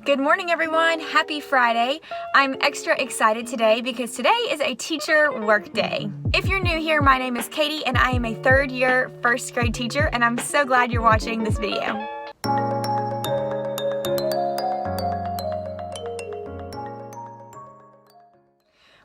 Good morning, everyone. Happy Friday. I'm extra excited today because today is a teacher work day. If you're new here, my name is Katie and I am a third year first grade teacher, and I'm so glad you're watching this video.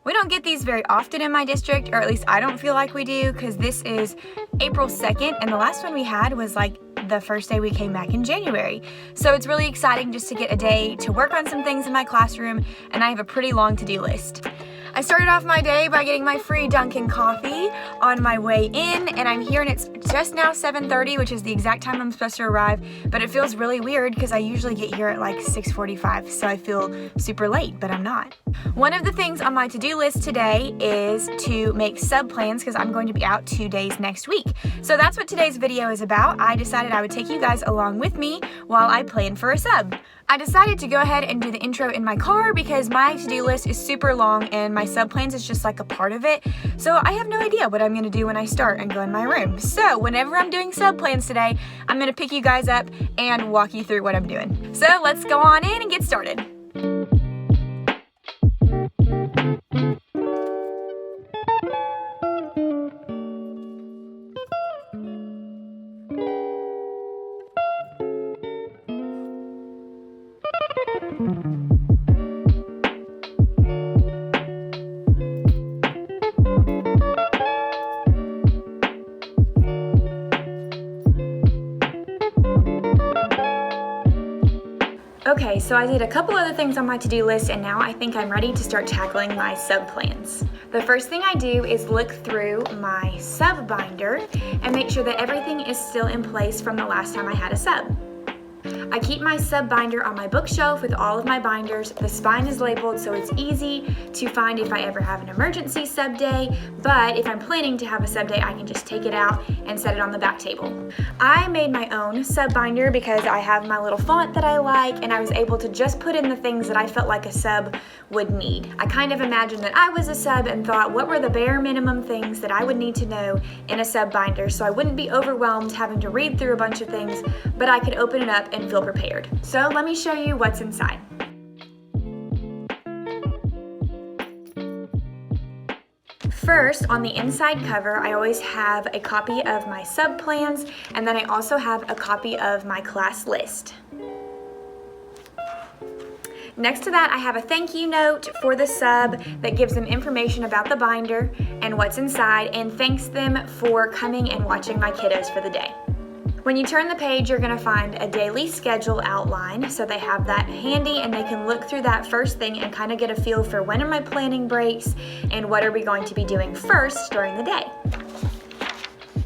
We don't get these very often in my district, or at least I don't feel like we do, because this is April 2nd and the last one we had was like the first day we came back in January. So it's really exciting just to get a day to work on some things in my classroom, and I have a pretty long to-do list. I started off my day by getting my free Dunkin' coffee on my way in, and I'm here and it's just now 7:30, which is the exact time I'm supposed to arrive, but it feels really weird because I usually get here at like 6:45, so I feel super late, but I'm not. One of the things on my to-do list today is to make sub plans because I'm going to be out 2 days next week. So that's what today's video is about. I decided I would take you guys along with me while I plan for a sub. I decided to go ahead and do the intro in my car because my to-do list is super long and my sub plans is just like a part of it. So I have no idea what I'm going to do when I start and go in my room. So whenever I'm doing sub plans today, I'm going to pick you guys up and walk you through what I'm doing. So let's go on in and get started. Okay, so I did a couple other things on my to-do list and now I think I'm ready to start tackling my sub plans. The first thing I do is look through my sub binder and make sure that everything is still in place from the last time I had a sub. I keep my sub binder on my bookshelf with all of my binders. The spine is labeled so it's easy to find if I ever have an emergency sub day, but if I'm planning to have a sub day, I can just take it out and set it on the back table. I made my own sub binder because I have my little font that I like, and I was able to just put in the things that I felt like a sub would need. I kind of imagined that I was a sub and thought, what were the bare minimum things that I would need to know in a sub binder so I wouldn't be overwhelmed having to read through a bunch of things, but I could open it up and feel prepared. So let me show you what's inside. First, on the inside cover, I always have a copy of my sub plans, and then I also have a copy of my class list. Next to that, I have a thank you note for the sub that gives them information about the binder and what's inside, and thanks them for coming and watching my kiddos for the day. When you turn the page, you're going to find a daily schedule outline, so they have that handy and they can look through that first thing and kind of get a feel for when are my planning breaks and what are we going to be doing first during the day.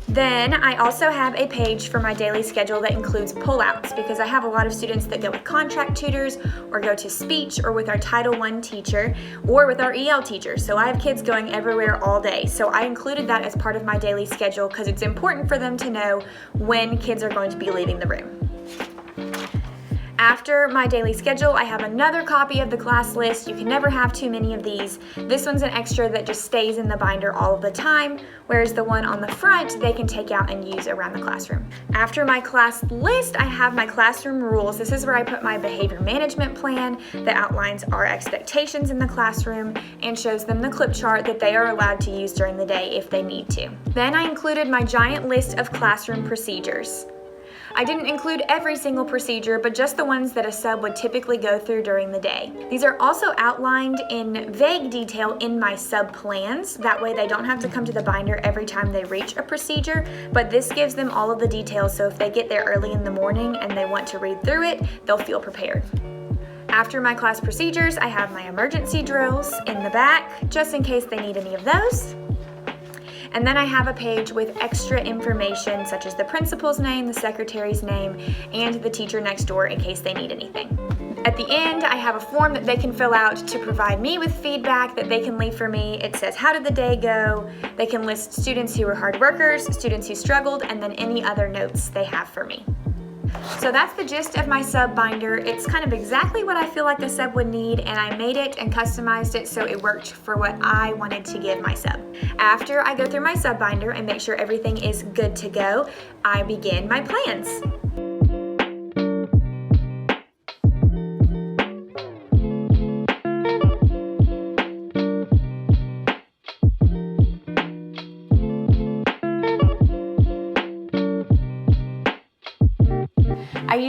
Then I also have a page for my daily schedule that includes pullouts because I have a lot of students that go with contract tutors or go to speech or with our Title I teacher or with our EL teacher. So I have kids going everywhere all day. So I included that as part of my daily schedule because it's important for them to know when kids are going to be leaving the room. After my daily schedule, I have another copy of the class list. You can never have too many of these. This one's an extra that just stays in the binder all of the time, whereas the one on the front, they can take out and use around the classroom. After my class list, I have my classroom rules. This is where I put my behavior management plan that outlines our expectations in the classroom and shows them the clip chart that they are allowed to use during the day if they need to. Then I included my giant list of classroom procedures. I didn't include every single procedure, but just the ones that a sub would typically go through during the day. These are also outlined in vague detail in my sub plans. That way they don't have to come to the binder every time they reach a procedure, but this gives them all of the details, so if they get there early in the morning and they want to read through it, they'll feel prepared. After my class procedures, I have my emergency drills in the back, just in case they need any of those. And then I have a page with extra information such as the principal's name, the secretary's name, and the teacher next door in case they need anything. At the end, I have a form that they can fill out to provide me with feedback that they can leave for me. It says, how did the day go? They can list students who were hard workers, students who struggled, and then any other notes they have for me. So that's the gist of my sub binder. It's kind of exactly what I feel like the sub would need, and I made it and customized it so it worked for what I wanted to give my sub. After I go through my sub binder and make sure everything is good to go, I begin my plans.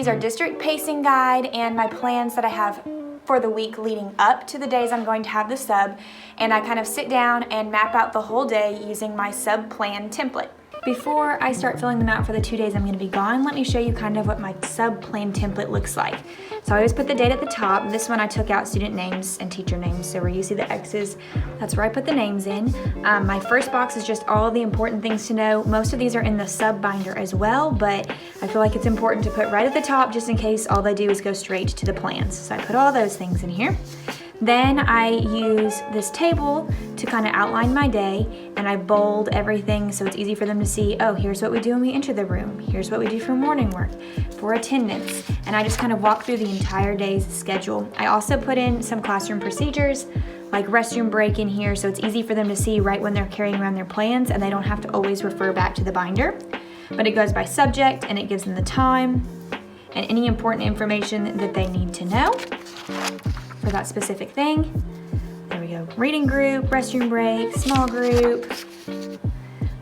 These are district pacing guide and my plans that I have for the week leading up to the days I'm going to have the sub, and I kind of sit down and map out the whole day using my sub plan template. Before I start filling them out for the 2 days I'm going to be gone, let me show you kind of what my sub plan template looks like. So I always put the date at the top. This one I took out student names and teacher names, so where you see the X's, that's where I put the names in. My first box is just all the important things to know. Most of these are in the sub binder as well, but I feel like it's important to put right at the top just in case all they do is go straight to the plans. So I put all those things in here. Then I use this table to kind of outline my day, and I bold everything so it's easy for them to see, oh, here's what we do when we enter the room, here's what we do for morning work, for attendance, and I just kind of walk through the entire day's schedule. I also put in some classroom procedures, like restroom break in here, so it's easy for them to see right when they're carrying around their plans and they don't have to always refer back to the binder. But it goes by subject and it gives them the time and any important information that they need to know for that specific thing. There we go. Reading group, restroom break, small group,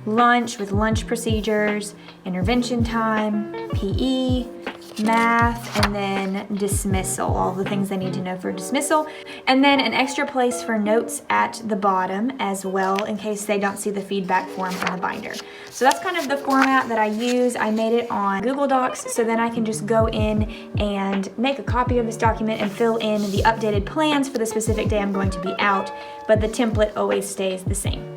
lunch with lunch procedures, intervention time, PE, math, and then dismissal, all the things they need to know for dismissal. And then an extra place for notes at the bottom as well in case they don't see the feedback form on the binder. So that's kind of the format that I use. I made it on Google Docs so then I can just go in and make a copy of this document and fill in the updated plans for the specific day I'm going to be out, but the template always stays the same.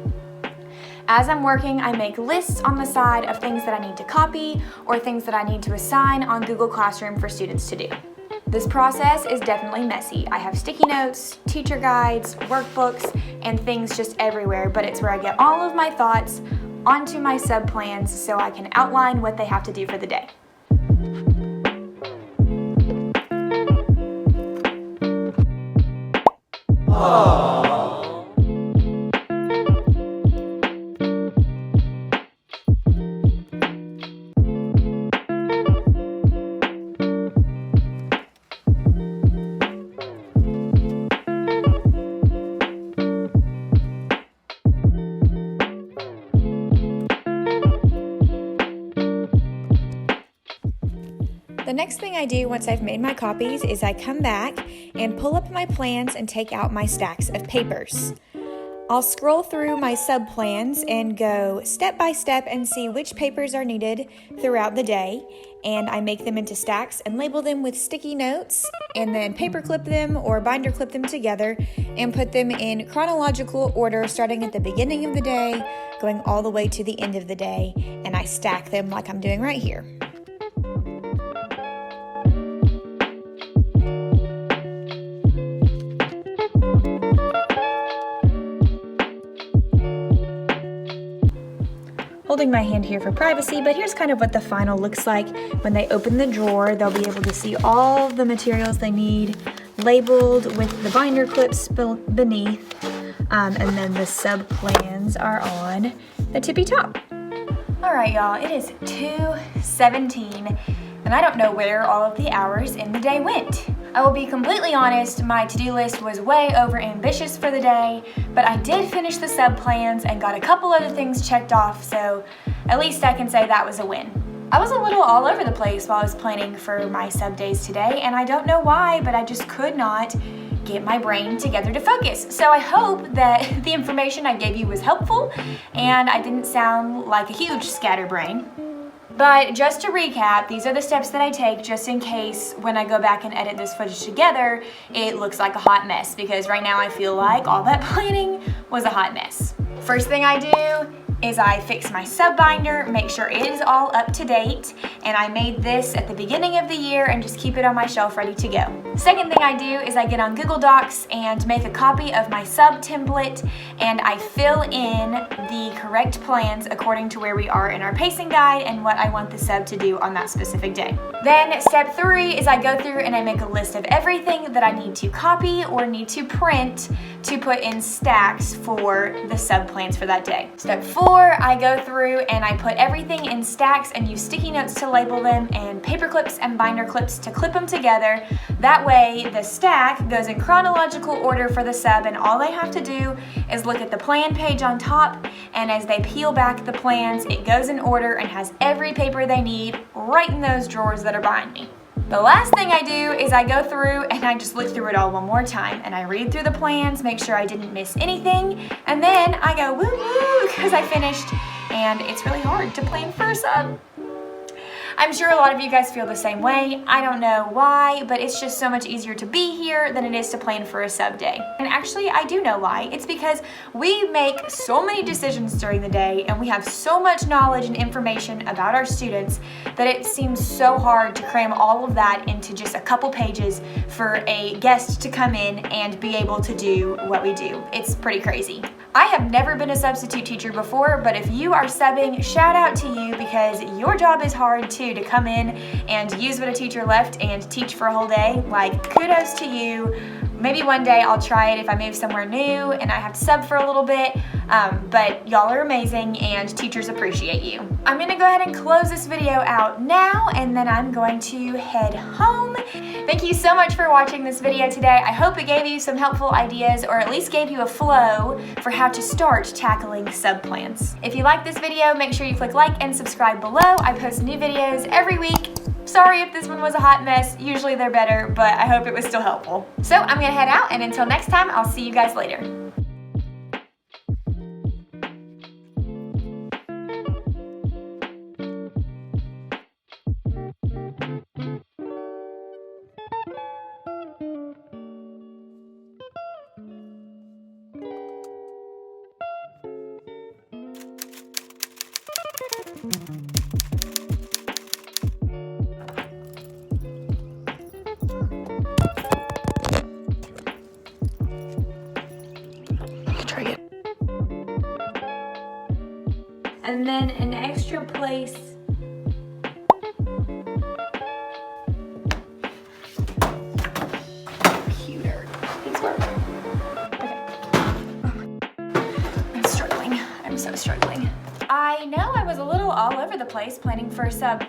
As I'm working, I make lists on the side of things that I need to copy or things that I need to assign on Google Classroom for students to do. This process is definitely messy. I have sticky notes, teacher guides, workbooks, and things just everywhere, but it's where I get all of my thoughts onto my sub plans so I can outline what they have to do for the day. The next thing I do once I've made my copies is I come back and pull up my plans and take out my stacks of papers. I'll scroll through my sub plans and go step by step and see which papers are needed throughout the day, and I make them into stacks and label them with sticky notes and then paper clip them or binder clip them together and put them in chronological order starting at the beginning of the day going all the way to the end of the day, and I stack them like I'm doing right here. Holding my hand here for privacy, but here's kind of what the final looks like. When they open the drawer, they'll be able to see all the materials they need labeled with the binder clips beneath, and then the sub plans are on the tippy top. All right, y'all, it is 2:17, and I don't know where all of the hours in the day went. I will be completely honest, my to-do list was way over ambitious for the day, but I did finish the sub plans and got a couple other things checked off, so at least I can say that was a win. I was a little all over the place while I was planning for my sub days today, and I don't know why, but I just could not get my brain together to focus. So I hope that the information I gave you was helpful and I didn't sound like a huge scatterbrain. But just to recap, these are the steps that I take just in case when I go back and edit this footage together, it looks like a hot mess, because right now I feel like all that planning was a hot mess. First thing I do is I fix my sub binder, make sure it is all up to date, and I made this at the beginning of the year and just keep it on my shelf ready to go. Second thing I do is I get on Google Docs and make a copy of my sub template, and I fill in the correct plans according to where we are in our pacing guide and what I want the sub to do on that specific day. Then step 3 is I go through and I make a list of everything that I need to copy or need to print to put in stacks for the sub plans for that day. Step 4, I go through and I put everything in stacks and use sticky notes to label them and paper clips and binder clips to clip them together. That way the stack goes in chronological order for the sub, and all they have to do is look at the plan page on top, and as they peel back the plans, it goes in order and has every paper they need right in those drawers that are behind me. The last thing I do is I go through and I just look through it all one more time and I read through the plans, make sure I didn't miss anything, and then I go woo woo because I finished, and it's really hard to plan for a sub. I'm sure a lot of you guys feel the same way. I don't know why, but it's just so much easier to be here than it is to plan for a sub day. And actually, I do know why. It's because we make so many decisions during the day and we have so much knowledge and information about our students that it seems so hard to cram all of that into just a couple pages for a guest to come in and be able to do what we do. It's pretty crazy. I have never been a substitute teacher before, but if you are subbing, shout out to you because your job is hard too, to come in and use what a teacher left and teach for a whole day. Like, kudos to you. Maybe one day I'll try it if I move somewhere new and I have to sub for a little bit, but y'all are amazing and teachers appreciate you. I'm gonna go ahead and close this video out now, and then I'm going to head home. Thank you so much for watching this video today. I hope it gave you some helpful ideas, or at least gave you a flow for how to start tackling sub plans. If you like this video, make sure you click like and subscribe below. I post new videos every week. Sorry if this one was a hot mess. Usually they're better, but I hope it was still helpful. So I'm gonna head out, and until next time, I'll see you guys later. And then an extra place. Computer. These work. Okay. I'm struggling. I'm so struggling. I know I was a little all over the place planning for a sub